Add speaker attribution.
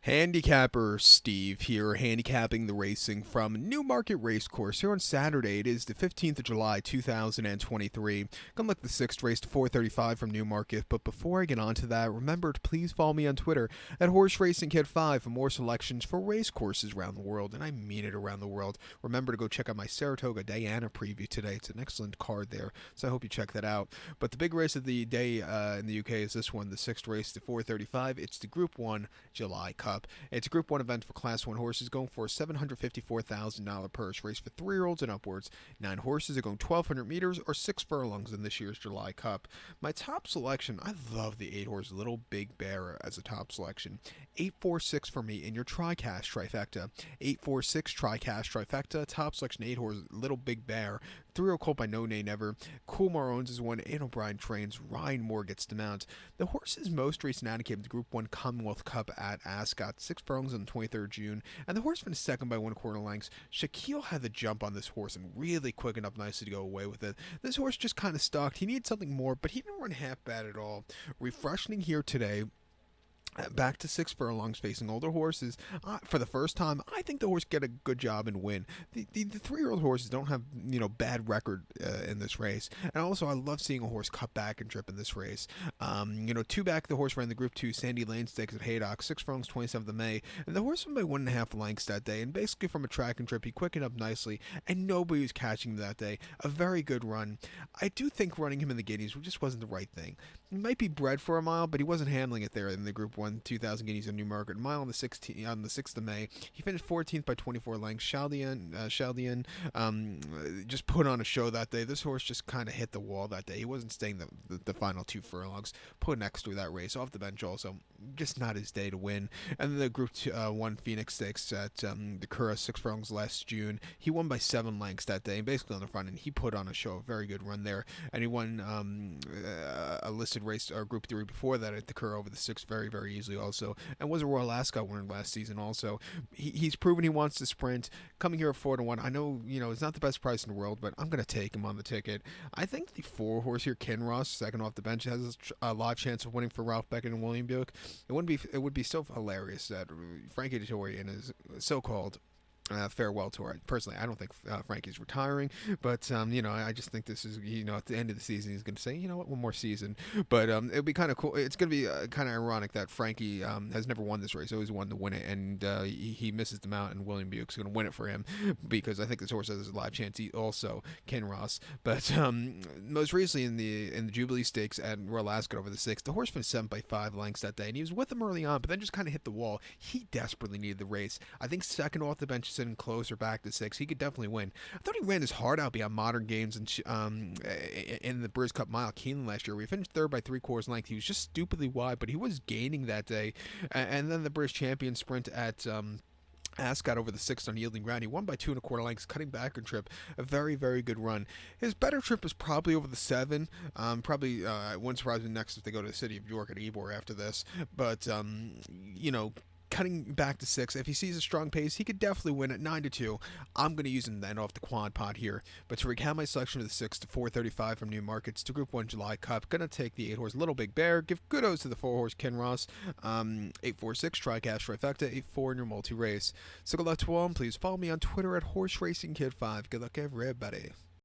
Speaker 1: Handicapper Steve here, handicapping the racing from Newmarket Racecourse here on Saturday. It is the 15th of July, 2023. Gonna look at the sixth race to 4:35 from Newmarket, but before I get on to that, remember to please follow me on Twitter at Horse Racing Kid 5 for more selections for racecourses around the world, and I mean it around the world. Remember to go check out my Saratoga Diana preview today. It's an excellent card there, so I hope you check that out. But the big race of the day in the UK is this one, the sixth race to 4:35. It's the Group 1 July Cup. It's a Group 1 event for Class 1 horses going for a $754,000 purse. Race for 3-year-olds and upwards. 9 horses are going 1,200 meters or 6 furlongs in this year's July Cup. My top selection, I love the 8-horse Little Big Bear as a top selection. 846 for me in your TriCash trifecta. 846 TriCash trifecta. Top selection 8-horse Little Big Bear. 3-year-old colt by No Nay Never. Coolmar owns is one. Ian O'Brien trains. Ryan Moore gets to mount. The horse's most recent handicap, the Group 1 Commonwealth Cup at Ascot. 6 furlongs on the 23rd June. And the horse finished second by 1/4 lengths. Shaquille had the jump on this horse and really quickened up nicely to go away with it. This horse just kind of stalked. He needed something more, but he didn't run half bad at all. Refreshing here today. Back to 6 furlongs facing older horses. For the first time, I think the horse get a good job and win. The 3-year-old horses don't have bad record in this race, and also I love seeing a horse cut back and trip in this race. 2 back the horse ran the Group 2 Sandy Lane Stakes at Haydock, 6 furlongs 27th of May, and the horse won by 1.5 lengths that day. And basically from a track and trip, he quickened up nicely, and nobody was catching him that day. A very good run. I do think running him in the Guineas just wasn't the right thing. He might be bred for a mile, but he wasn't handling it there in the Group 1 2,000 Guineas in Newmarket. Mile on the 6th of May. He finished 14th by 24 lengths. Chaldean just put on a show that day. This horse just kind of hit the wall that day. He wasn't staying the final 2 furlongs. Put next to that race. Off the bench also. Just not his day to win. And then the Group 1 Phoenix Stakes at the Cura, 6 furlongs last June. He won by 7 lengths that day, basically on the front, and he put on a show. A very good run there. And he won a listed race, or Group 3 before that at the Cura over the 6 very, very easily also, and was a Royal Ascot winner last season also. He's proven he wants to sprint. Coming here at 4-1, I know, it's not the best price in the world, but I'm going to take him on the ticket. I think the 4-horse here, Kinross, second off the bench, has a live chance of winning for Ralph Beckett and William Buick. It would be so hilarious that Frankie Dettori in his so-called farewell tour. Personally, I don't think Frankie's retiring, but I just think this is at the end of the season he's going to say, you know what, one more season. But it'll be kind of cool. It's going to be kind of ironic that Frankie has never won this race. Always wanted to win it, and he misses them out, and William Buick's going to win it for him because I think this horse has a live chance. He also Ken Ross, but most recently in the Jubilee Stakes at Royal Ascot over the 6th, the horse finished 7 by 5 lengths that day, and he was with them early on, but then just kind of hit the wall. He desperately needed the race. I think second off the bench, sitting closer back to 6, he could definitely win. I thought he ran his heart out beyond Modern Games and in the Brews Cup Mile Keeneland last year. We finished 3rd by 3/4 length. He was just stupidly wide, but he was gaining that day. And then the British Champion Sprint at Ascot over the 6th on yielding ground. He won by 2 1/4 lengths, cutting back and trip. A very, very good run. His better trip is probably over the 7. Probably wouldn't surprise me next if they go to the city of York at Ebor after this. But cutting back to 6, if he sees a strong pace, he could definitely win at 9-2. I'm going to use him then off the quad pot here. But to recap my selection of the 6 to 4:35 from Newmarkets to Group 1 July Cup, going to take the 8-horse Little Big Bear, give kudos to the 4-horse Ken Ross, 846 TriCash Trifecta, 8-4 in your multi-race. So good luck to all, and please follow me on Twitter at Horse Racing Kid 5. Good luck everybody.